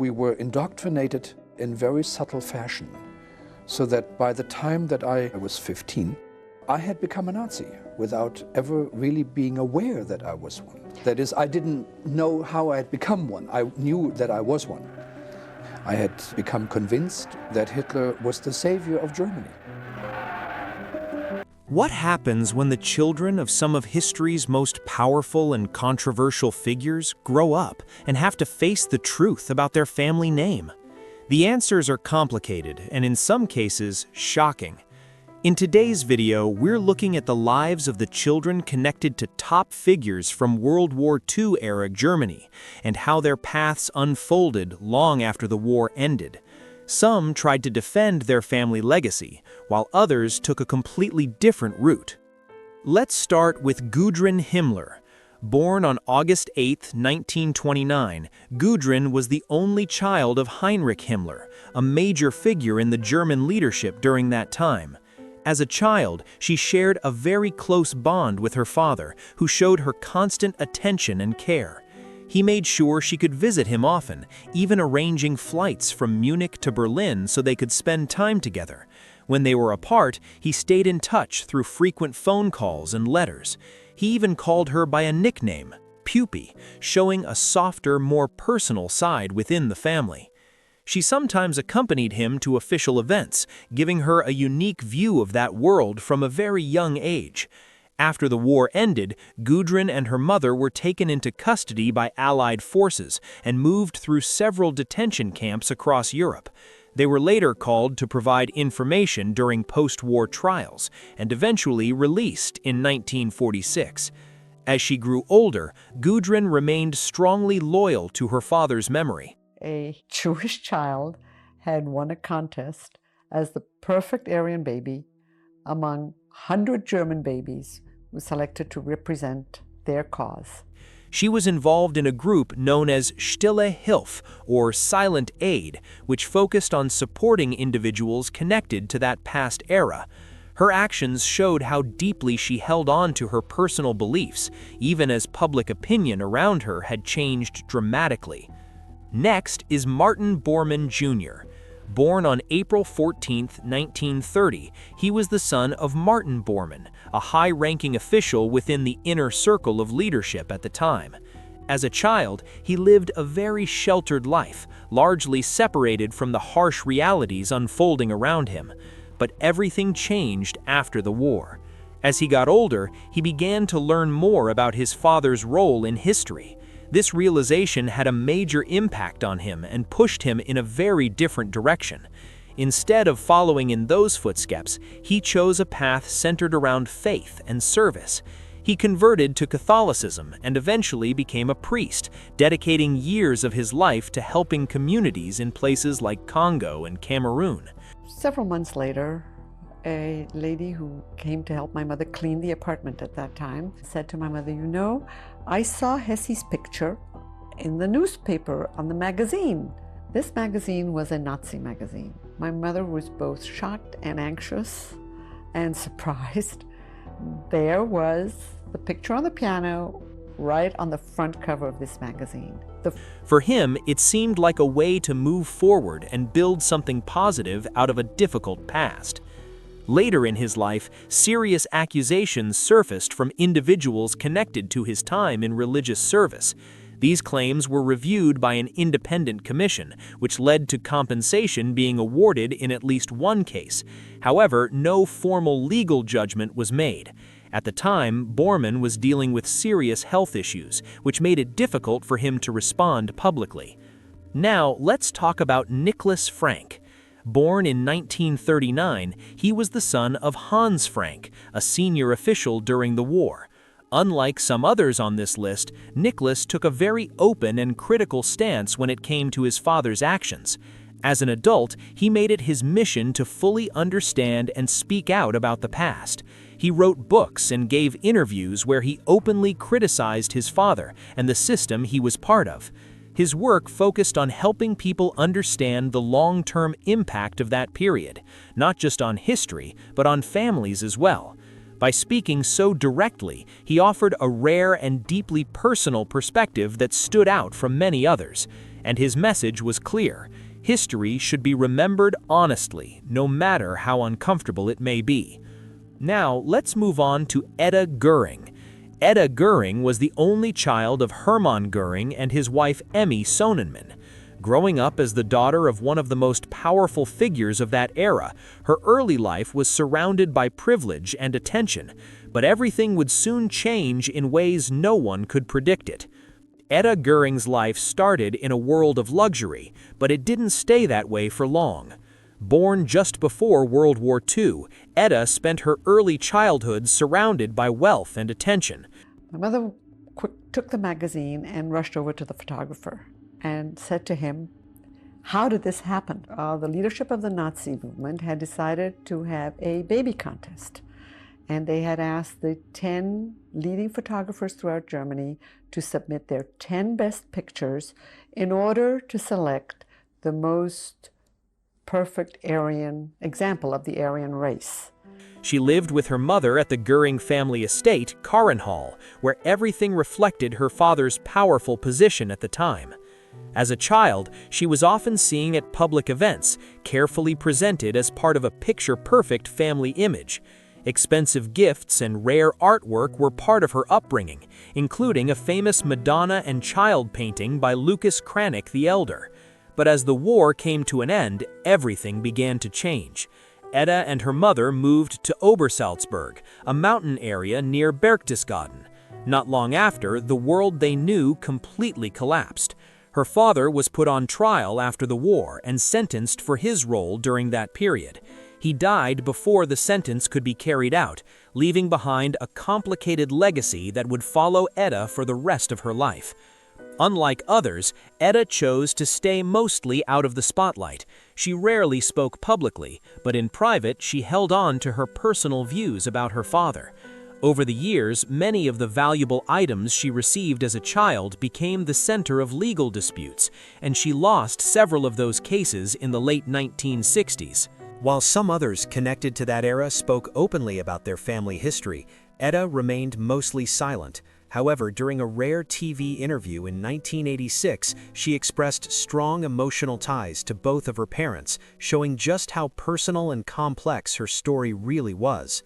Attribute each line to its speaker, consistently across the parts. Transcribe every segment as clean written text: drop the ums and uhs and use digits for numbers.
Speaker 1: we were indoctrinated in very subtle fashion, so that by the time that I was 15, I had become a Nazi without ever really being aware that I was one. That is, I didn't know how I had become one. I knew that I was one. I had become convinced that Hitler was the savior of Germany.
Speaker 2: What happens when the children of some of history's most powerful and controversial figures grow up and have to face the truth about their family name? The answers are complicated and in some cases shocking. In today's video, we're looking at the lives of the children connected to top figures from World War II-era Germany and how their paths unfolded long after the war ended. Some tried to defend their family legacy, while others took a completely different route. Let's start with Gudrun Himmler. Born on August 8, 1929, Gudrun was the only child of Heinrich Himmler, a major figure in the German leadership during that time. As a child, she shared a very close bond with her father, who showed her constant attention and care. He made sure she could visit him often, even arranging flights from Munich to Berlin so they could spend time together. When they were apart, he stayed in touch through frequent phone calls and letters. He even called her by a nickname, Puppy, showing a softer, more personal side within the family. She sometimes accompanied him to official events, giving her a unique view of that world from a very young age. After the war ended, Gudrun and her mother were taken into custody by Allied forces and moved through several detention camps across Europe. They were later called to provide information during post-war trials and eventually released in 1946. As she grew older, Gudrun remained strongly loyal to her father's memory.
Speaker 3: A Jewish child had won a contest as the perfect Aryan baby among 100 German babies who selected to represent their cause.
Speaker 2: She was involved in a group known as Stille Hilfe, or Silent Aid, which focused on supporting individuals connected to that past era. Her actions showed how deeply she held on to her personal beliefs, even as public opinion around her had changed dramatically. Next is Martin Bormann Jr. Born on April 14, 1930, he was the son of Martin Bormann, a high-ranking official within the inner circle of leadership at the time. As a child, he lived a very sheltered life, largely separated from the harsh realities unfolding around him. But everything changed after the war. As he got older, he began to learn more about his father's role in history. This realization had a major impact on him and pushed him in a very different direction. Instead of following in those footsteps, he chose a path centered around faith and service. He converted to Catholicism and eventually became a priest, dedicating years of his life to helping communities in places like Congo and Cameroon.
Speaker 3: Several months later, a lady who came to help my mother clean the apartment at that time said to my mother, "You know, I saw Hesse's picture in the newspaper on the magazine." This magazine was a Nazi magazine. My mother was both shocked and anxious and surprised. There was the picture on the piano right on the front cover of this magazine.
Speaker 2: For him, it seemed like a way to move forward and build something positive out of a difficult past. Later in his life, serious accusations surfaced from individuals connected to his time in religious service. These claims were reviewed by an independent commission, which led to compensation being awarded in at least one case. However, no formal legal judgment was made. At the time, Bormann was dealing with serious health issues, which made it difficult for him to respond publicly. Now, let's talk about Nicholas Frank. Born in 1939, he was the son of Hans Frank, a senior official during the war. Unlike some others on this list, Nicholas took a very open and critical stance when it came to his father's actions. As an adult, he made it his mission to fully understand and speak out about the past. He wrote books and gave interviews where he openly criticized his father and the system he was part of. His work focused on helping people understand the long-term impact of that period, not just on history, but on families as well. By speaking so directly, he offered a rare and deeply personal perspective that stood out from many others. and his message was clear. History should be remembered honestly, no matter how uncomfortable it may be. Now, let's move on to Etta Goering. Etta Goering was the only child of Hermann Goering and his wife Emmy Sonnenmann. Growing up as the daughter of one of the most powerful figures of that era, her early life was surrounded by privilege and attention, but everything would soon change in ways no one could predict it. Etta Goering's life started in a world of luxury, but it didn't stay that way for long. Born just before World War II, Etta spent her early childhood surrounded by wealth and attention.
Speaker 3: My mother took the magazine and rushed over to the photographer and said to him, "How did this happen?" The leadership of the Nazi movement had decided to have a baby contest, and they had asked the 10 leading photographers throughout Germany to submit their 10 best pictures in order to select the most perfect Aryan example of the Aryan race.
Speaker 2: She lived with her mother at the Goering family estate, Karenhall, where everything reflected her father's powerful position at the time. As a child, she was often seen at public events, carefully presented as part of a picture-perfect family image. Expensive gifts and rare artwork were part of her upbringing, including a famous Madonna and child painting by Lucas Cranach the Elder. But as the war came to an end, everything began to change. Etta and her mother moved to Obersalzberg, a mountain area near Berchtesgaden. Not long after, the world they knew completely collapsed. Her father was put on trial after the war and sentenced for his role during that period. He died before the sentence could be carried out, leaving behind a complicated legacy that would follow Etta for the rest of her life. Unlike others, Etta chose to stay mostly out of the spotlight. She rarely spoke publicly, but in private she held on to her personal views about her father. Over the years, many of the valuable items she received as a child became the center of legal disputes, and she lost several of those cases in the late 1960s.
Speaker 4: While some others connected to that era spoke openly about their family history, Etta remained mostly silent. However, during a rare TV interview in 1986, she expressed strong emotional ties to both of her parents, showing just how personal and complex her story really was.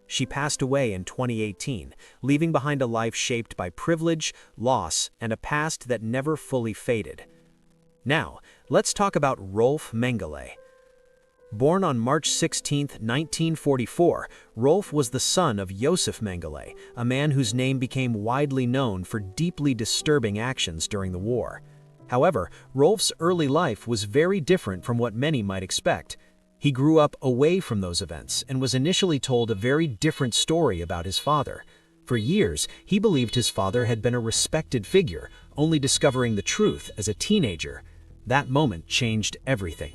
Speaker 4: She passed away in 2018, leaving behind a life shaped by privilege, loss, and a past that never fully faded. Now, let's talk about Rolf Mengele. Born on March 16, 1944, Rolf was the son of Josef Mengele, a man whose name became widely known for deeply disturbing actions during the war. However, Rolf's early life was very different from what many might expect. He grew up away from those events and was initially told a very different story about his father. For years, he believed his father had been a respected figure, only discovering the truth as a teenager. That moment changed everything.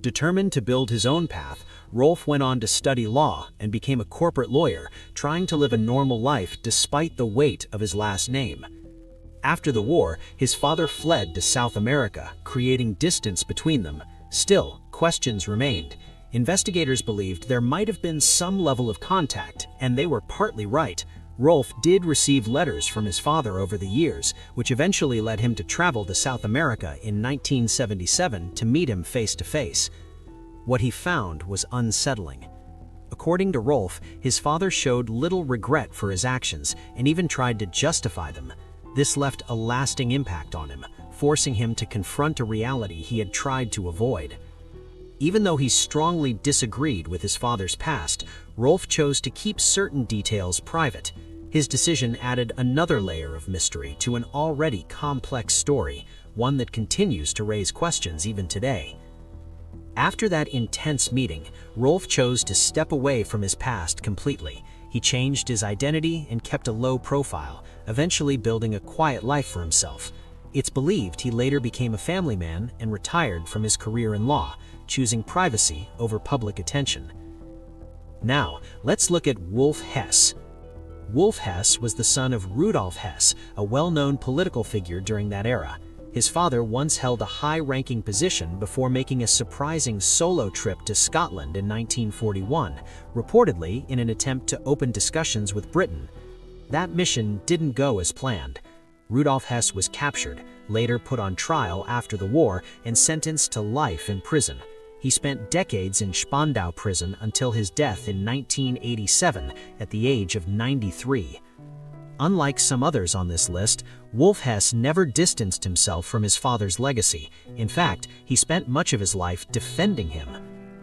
Speaker 4: Determined to build his own path, Rolf went on to study law and became a corporate lawyer, trying to live a normal life despite the weight of his last name. After the war, his father fled to South America, creating distance between them. Still, questions remained. Investigators believed there might have been some level of contact, and they were partly right. Rolf did receive letters from his father over the years, which eventually led him to travel to South America in 1977 to meet him face to face. What he found was unsettling. According to Rolf, his father showed little regret for his actions and even tried to justify them. This left a lasting impact on him, forcing him to confront a reality he had tried to avoid. Even though he strongly disagreed with his father's past, Rolf chose to keep certain details private. His decision added another layer of mystery to an already complex story, one that continues to raise questions even today. After that intense meeting, Rolf chose to step away from his past completely. He changed his identity and kept a low profile, eventually building a quiet life for himself. It's believed he later became a family man and retired from his career in law, choosing privacy over public attention. Now, let's look at Wolf Hess. Wolf Hess was the son of Rudolf Hess, a well-known political figure during that era. His father once held a high-ranking position before making a surprising solo trip to Scotland in 1941, reportedly in an attempt to open discussions with Britain. That mission didn't go as planned. Rudolf Hess was captured, later put on trial after the war and sentenced to life in prison. He spent decades in Spandau prison until his death in 1987 at the age of 93. Unlike some others on this list, Wolf Hess never distanced himself from his father's legacy. In fact, he spent much of his life defending him.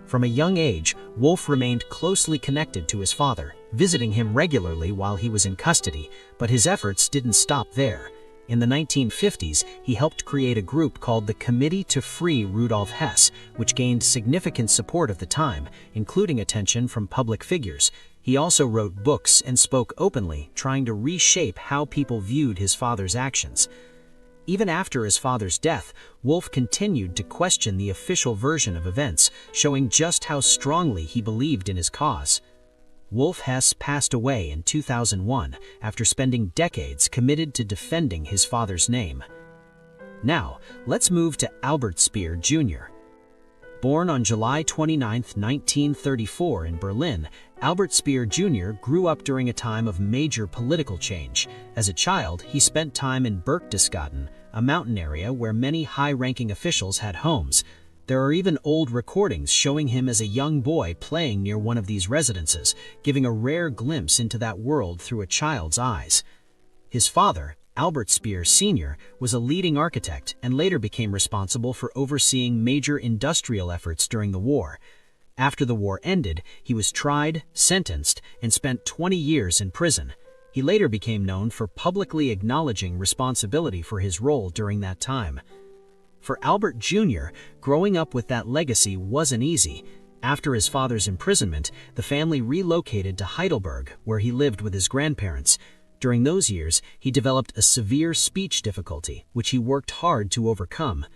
Speaker 4: From a young age, Wolf remained closely connected to his father, visiting him regularly while he was in custody, but his efforts didn't stop there. In the 1950s, he helped create a group called the Committee to Free Rudolf Hess, which gained significant support at the time, including attention from public figures. He also wrote books and spoke openly, trying to reshape how people viewed his father's actions. Even after his father's death, Wolf continued to question the official version of events, showing just how strongly he believed in his cause. Wolf Hess passed away in 2001 after spending decades committed to defending his father's name. Now, let's move to Albert Speer Jr. Born on July 29, 1934 in Berlin, Albert Speer Jr. grew up during a time of major political change. As a child, he spent time in Berchtesgaden, a mountain area where many high-ranking officials had homes. There are even old recordings showing him as a young boy playing near one of these residences, giving a rare glimpse into that world through a child's eyes. His father, Albert Speer Sr., was a leading architect and later became responsible for overseeing major industrial efforts during the war. After the war ended, he was tried, sentenced, and spent 20 years in prison. He later became known for publicly acknowledging responsibility for his role during that time. For Albert Jr., growing up with that legacy wasn't easy. After his father's imprisonment, the family relocated to Heidelberg, where he lived with his grandparents. During those years, he developed a severe speech difficulty, which he worked hard to overcome.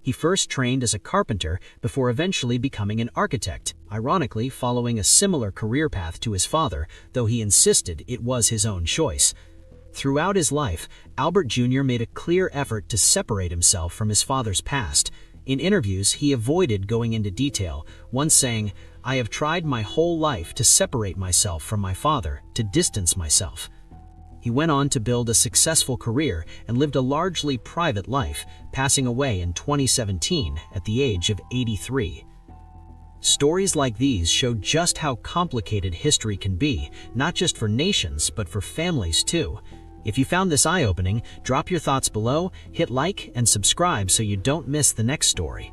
Speaker 4: He first trained as a carpenter before eventually becoming an architect, ironically following a similar career path to his father, though he insisted it was his own choice. Throughout his life, Albert Jr. made a clear effort to separate himself from his father's past. In interviews, he avoided going into detail, once saying, "I have tried my whole life to separate myself from my father, to distance myself." He went on to build a successful career and lived a largely private life, passing away in 2017 at the age of 83. Stories like these show just how complicated history can be, not just for nations, but for families too. If you found this eye-opening, drop your thoughts below, hit like, and subscribe so you don't miss the next story.